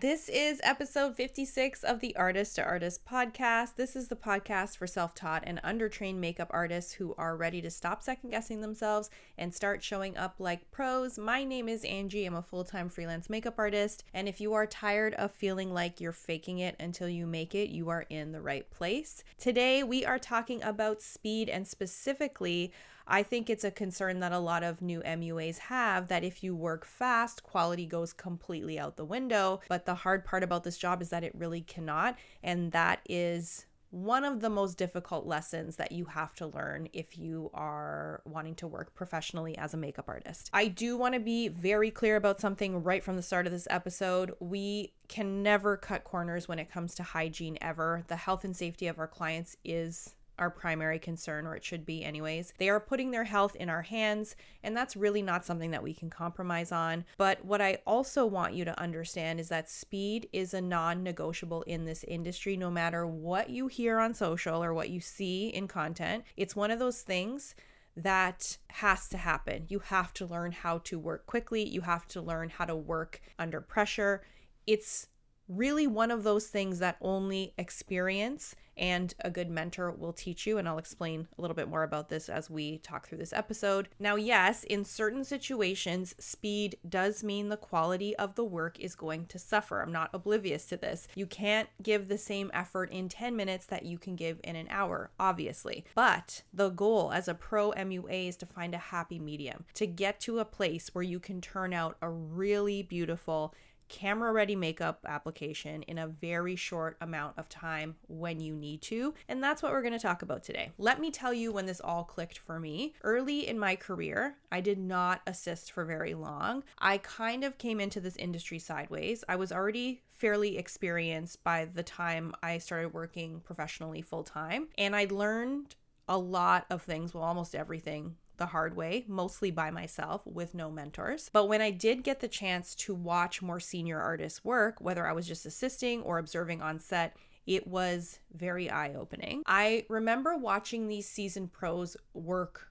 This is episode 56 of the Artist to Artist podcast. This is the podcast for self-taught and undertrained makeup artists who are ready to stop second-guessing themselves and start showing up like pros. My name is Angie. I'm a full-time freelance makeup artist. And if you are tired of feeling like you're faking it until you make it, you are in the right place. Today, we are talking about speed, and specifically, I think it's a concern that a lot of new MUAs have, that if you work fast, quality goes completely out the window. But the hard part about this job is that it really cannot. And that is one of the most difficult lessons that you have to learn if you are wanting to work professionally as a makeup artist. I do want to be very clear about something right from the start of this episode. We can never cut corners when it comes to hygiene ever. The health and safety of our clients is our primary concern, or it should be anyways. They are putting their health in our hands, and that's really not something that we can compromise on. But what I also want you to understand is that speed is a non-negotiable in this industry. No matter what you hear on social or what you see in content, it's one of those things that has to happen. You have to learn how to work quickly. You have to learn how to work under pressure. It's really one of those things that only experience and a good mentor will teach you, and I'll explain a little bit more about this as we talk through this episode. Now, yes, in certain situations, speed does mean the quality of the work is going to suffer. I'm not oblivious to this. You can't give the same effort in 10 minutes that you can give in an hour, obviously. But the goal as a pro MUA is to find a happy medium, to get to a place where you can turn out a really beautiful camera-ready makeup application in a very short amount of time when you need to. And that's what we're going to talk about today. Let me tell you when this all clicked for me. Early in my career, I did not assist for very long. I kind of came into this industry sideways. I was already fairly experienced by the time I started working professionally full-time, and I learned a lot of things, well, almost everything, the hard way, mostly by myself with no mentors. But when I did get the chance to watch more senior artists work, whether I was just assisting or observing on set, it was very eye-opening. I remember watching these seasoned pros work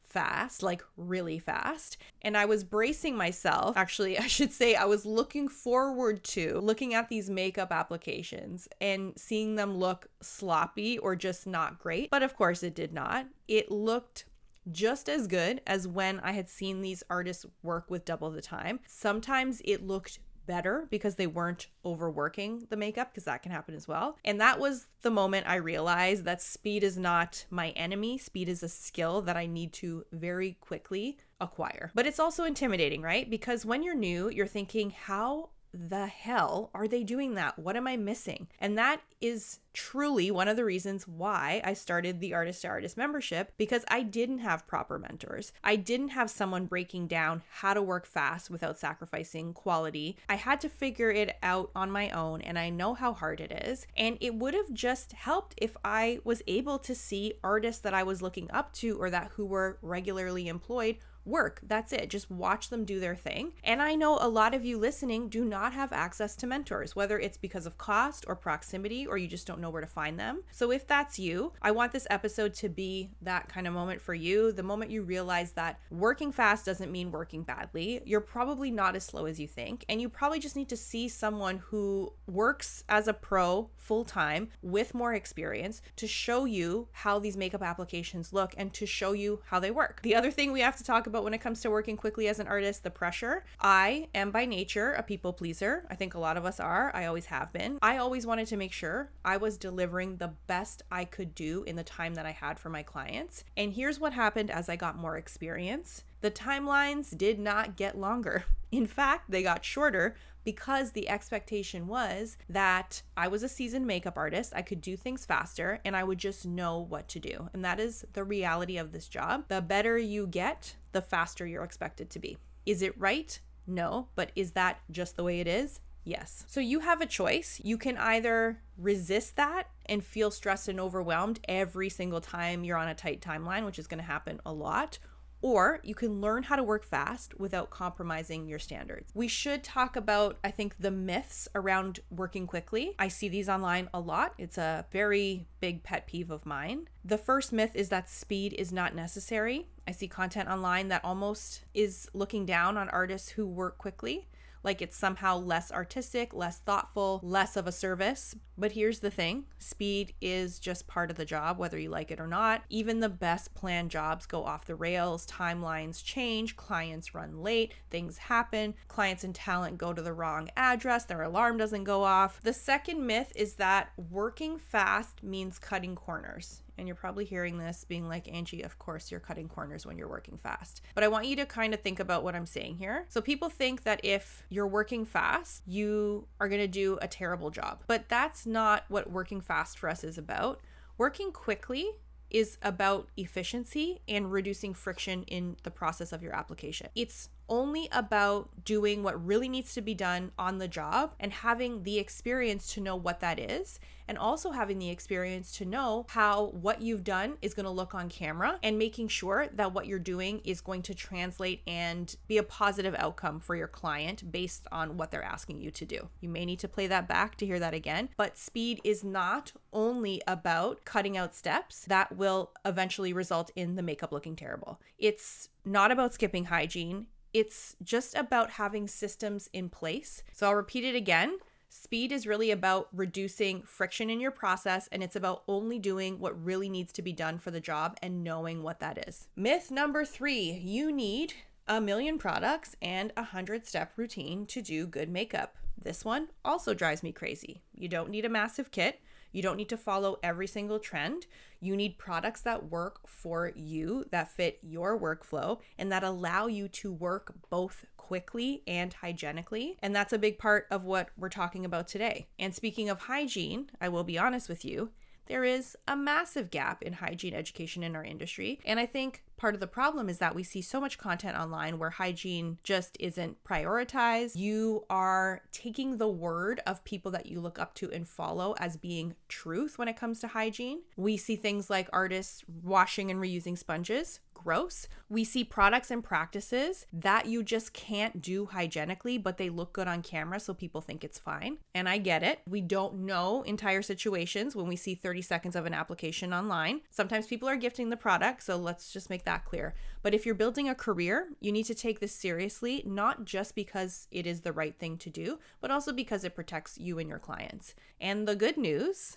fast, like really fast. And I was bracing myself. Actually, I should say I was looking forward to looking at these makeup applications and seeing them look sloppy or just not great. But of course it did not. It looked just as good as when I had seen these artists work with double the time. Sometimes it looked better because they weren't overworking the makeup, because that can happen as well. And that was the moment I realized that speed is not my enemy. Speed is a skill that I need to very quickly acquire. But it's also intimidating, right? Because when you're new, you're thinking, how the hell are they doing that? What am I missing? And that is truly one of the reasons why I started the Artist to Artist membership, because I didn't have proper mentors. I didn't have someone breaking down how to work fast without sacrificing quality. I had to figure it out on my own, and I know how hard it is. And it would have just helped if I was able to see artists that I was looking up to or that who were regularly employed work. That's it. Just watch them do their thing. And I know a lot of you listening do not have access to mentors, whether it's because of cost or proximity, or you just don't know where to find them. So if that's you, I want this episode to be that kind of moment for you. The moment you realize that working fast doesn't mean working badly. You're probably not as slow as you think. And you probably just need to see someone who works as a pro full time with more experience to show you how these makeup applications look and to show you how they work. The other thing we have to talk about when it comes to working quickly as an artist, the pressure. I am by nature a people pleaser. I think a lot of us are. I always have been. I always wanted to make sure I was delivering the best I could do in the time that I had for my clients. And here's what happened as I got more experience. The timelines did not get longer. In fact, they got shorter because the expectation was that I was a seasoned makeup artist, I could do things faster, and I would just know what to do. And that is the reality of this job. The better you get, the faster you're expected to be. Is it right? No. But is that just the way it is? Yes. So you have a choice. You can either resist that and feel stressed and overwhelmed every single time you're on a tight timeline, which is going to happen a lot, or you can learn how to work fast without compromising your standards. We should talk about, I think, the myths around working quickly. I see these online a lot. It's a very big pet peeve of mine. The first myth is that speed is not necessary. I see content online that almost is looking down on artists who work quickly. like it's somehow less artistic, less thoughtful, less of a service. But here's the thing, speed is just part of the job, whether you like it or not. Even the best planned jobs go off the rails, timelines change, clients run late, things happen, clients and talent go to the wrong address, their alarm doesn't go off. The second myth is that working fast means cutting corners. And you're probably hearing this being like, Angie, of course you're cutting corners when you're working fast. But I want you to kind of think about what I'm saying here. So people think that if you're working fast, you are going to do a terrible job. But that's not what working fast for us is about. Working quickly is about efficiency and reducing friction in the process of your application. It's only about doing what really needs to be done on the job and having the experience to know what that is, and also having the experience to know how what you've done is going to look on camera, and making sure that what you're doing is going to translate and be a positive outcome for your client based on what they're asking you to do. You may need to play that back to hear that again, but speed is not only about cutting out steps that will eventually result in the makeup looking terrible. It's not about skipping hygiene. It's just about having systems in place. So I'll repeat it again. Speed is really about reducing friction in your process, and it's about only doing what really needs to be done for the job and knowing what that is. Myth number 3, you need 1,000,000 products and a 100-step routine to do good makeup. This one also drives me crazy. You don't need a massive kit. You don't need to follow every single trend. You need products that work for you, that fit your workflow, and that allow you to work both quickly and hygienically. And that's a big part of what we're talking about today. And speaking of hygiene, I will be honest with you, there is a massive gap in hygiene education in our industry. And I think part of the problem is that we see so much content online where hygiene just isn't prioritized. You are taking the word of people that you look up to and follow as being truth when it comes to hygiene. We see things like artists washing and reusing sponges. Gross. We see products and practices that you just can't do hygienically, but they look good on camera, so people think it's fine. And I get it. We don't know entire situations when we see 30 seconds of an application online. Sometimes people are gifting the product, so let's just make that clear. But if you're building a career, you need to take this seriously, not just because it is the right thing to do, but also because it protects you and your clients. And the good news,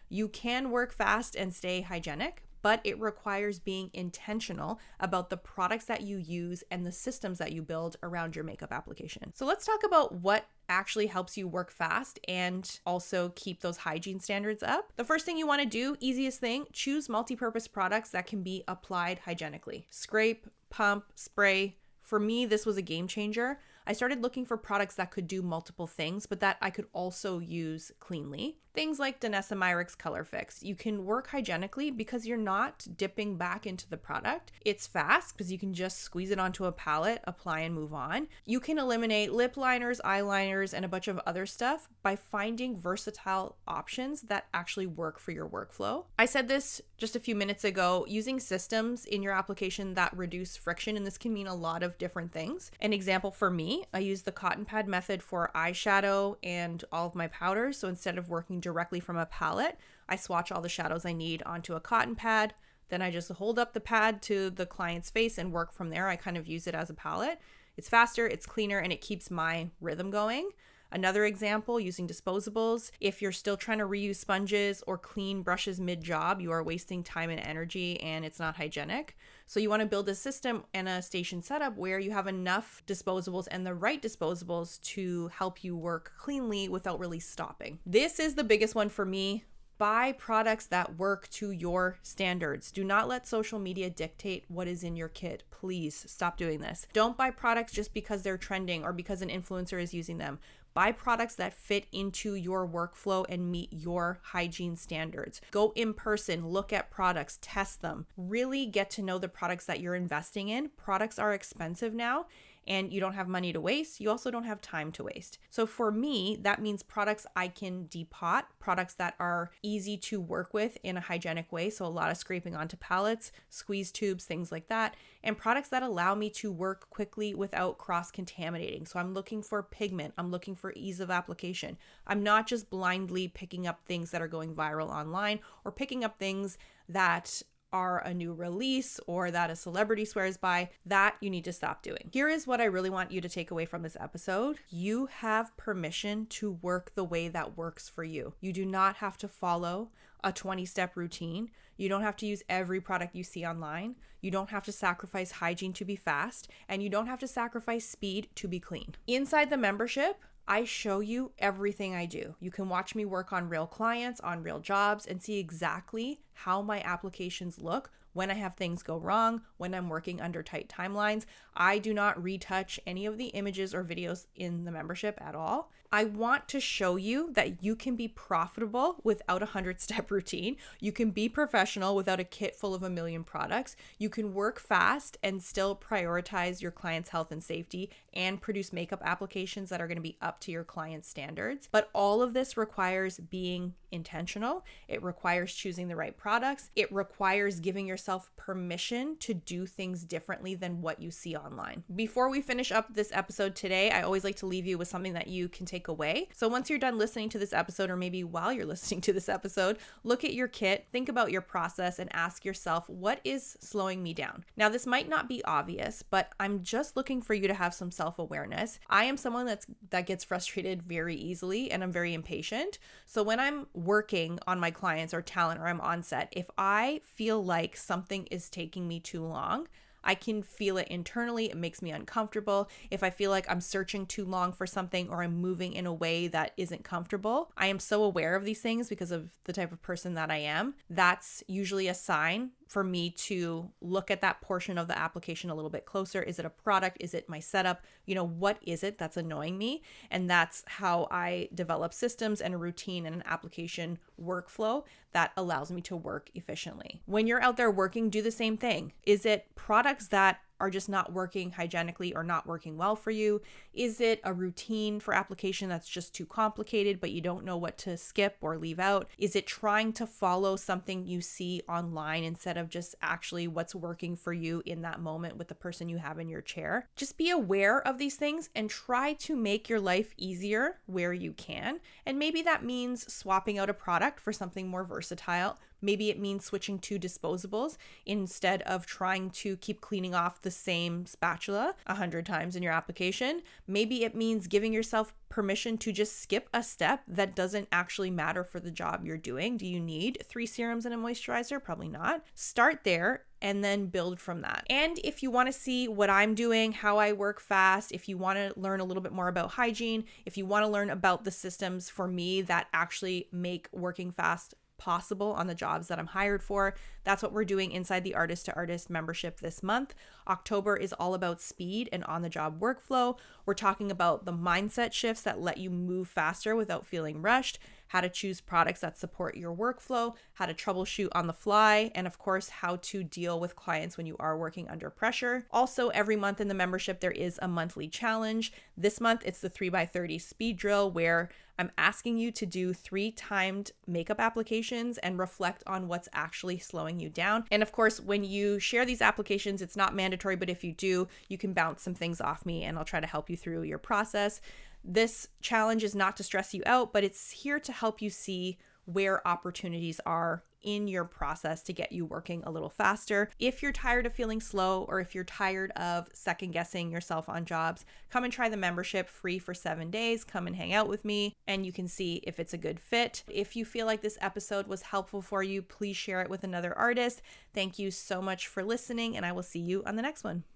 you can work fast and stay hygienic, but it requires being intentional about the products that you use and the systems that you build around your makeup application. So let's talk about what actually helps you work fast and also keep those hygiene standards up. The first thing you want to do, easiest thing, choose multi-purpose products that can be applied hygienically. Scrape, pump, spray. For me, this was a game changer. I started looking for products that could do multiple things, but that I could also use cleanly. Things like Danessa Myricks Color Fix. You can work hygienically because you're not dipping back into the product. It's fast because you can just squeeze it onto a palette, apply and move on. You can eliminate lip liners, eyeliners, and a bunch of other stuff by finding versatile options that actually work for your workflow. I said this just a few minutes ago, using systems in your application that reduce friction, and this can mean a lot of different things. An example for me, I use the cotton pad method for eyeshadow and all of my powders. So instead of working directly from a palette, I swatch all the shadows I need onto a cotton pad. Then I just hold up the pad to the client's face and work from there. I kind of use it as a palette. It's faster, it's cleaner, and it keeps my rhythm going. Another example, using disposables. If you're still trying to reuse sponges or clean brushes mid-job, you are wasting time and energy and it's not hygienic. So you want to build a system and a station setup where you have enough disposables and the right disposables to help you work cleanly without really stopping. This is the biggest one for me. Buy products that work to your standards. Do not let social media dictate what is in your kit. Please stop doing this. Don't buy products just because they're trending or because an influencer is using them. Buy products that fit into your workflow and meet your hygiene standards. Go in person, look at products, test them. Really get to know the products that you're investing in. Products are expensive now, and you don't have money to waste. You also don't have time to waste. So for me, that means products I can depot, products that are easy to work with in a hygienic way. So a lot of scraping onto palettes, squeeze tubes, things like that, and products that allow me to work quickly without cross-contaminating. So I'm looking for pigment. I'm looking for ease of application. I'm not just blindly picking up things that are going viral online or picking up things that are a new release or that a celebrity swears by, that you need to stop doing. Here is what I really want you to take away from this episode. You have permission to work the way that works for you. You do not have to follow a 20-step routine. You don't have to use every product you see online. You don't have to sacrifice hygiene to be fast, and you don't have to sacrifice speed to be clean. Inside the membership, I show you everything I do. You can watch me work on real clients, on real jobs, and see exactly how my applications look when I have things go wrong, when I'm working under tight timelines. I do not retouch any of the images or videos in the membership at all. I want to show you that you can be profitable without a 100-step routine. You can be professional without a kit full of a million products. You can work fast and still prioritize your client's health and safety and produce makeup applications that are going to be up to your client's standards. But all of this requires being intentional. It requires choosing the right products. It requires giving yourself permission to do things differently than what you see online. Before we finish up this episode today, I always like to leave you with something that you can take away. So once you're done listening to this episode, or maybe while you're listening to this episode, look at your kit, think about your process, and ask yourself, what is slowing me down? Now, this might not be obvious, but I'm just looking for you to have some self-awareness. I am someone that gets frustrated very easily, and I'm very impatient. So when I'm working on my clients or talent, or I'm on set, if I feel like something is taking me too long, I can feel it internally. It makes me uncomfortable. If I feel like I'm searching too long for something, or I'm moving in a way that isn't comfortable, I am so aware of these things because of the type of person that I am. That's usually a sign for me to look at that portion of the application a little bit closer. Is it a product? Is it my setup? What is it that's annoying me? And that's how I develop systems and a routine and an application workflow that allows me to work efficiently. When you're out there working, do the same thing. Is it products that are just not working hygienically or not working well for you? Is it a routine for application that's just too complicated, but you don't know what to skip or leave out? Is it trying to follow something you see online instead of just actually what's working for you in that moment with the person you have in your chair? Just be aware of these things and try to make your life easier where you can. And maybe that means swapping out a product for something more versatile. Maybe it means switching to disposables instead of trying to keep cleaning off the same spatula 100 times in your application. Maybe it means giving yourself permission to just skip a step that doesn't actually matter for the job you're doing. Do you need 3 serums and a moisturizer? Probably not. Start there and then build from that. And if you want to see what I'm doing, how I work fast, if you want to learn a little bit more about hygiene, if you want to learn about the systems for me that actually make working fast possible on the jobs that I'm hired for, that's what we're doing inside the Artist to Artist membership this month. October is all about speed and on-the-job workflow. We're talking about the mindset shifts that let you move faster without feeling rushed, how to choose products that support your workflow, how to troubleshoot on the fly, and of course, how to deal with clients when you are working under pressure. Also, every month in the membership, there is a monthly challenge. This month, it's the 3x30 speed drill, where I'm asking you to do 3 timed makeup applications and reflect on what's actually slowing you down. And of course, when you share these applications, it's not mandatory, but if you do, you can bounce some things off me and I'll try to help you through your process. This challenge is not to stress you out, but it's here to help you see where opportunities are in your process to get you working a little faster. If you're tired of feeling slow, or if you're tired of second guessing yourself on jobs, come and try the membership free for 7 days. Come and hang out with me and you can see if it's a good fit. If you feel like this episode was helpful for you, please share it with another artist. Thank you so much for listening, and I will see you on the next one.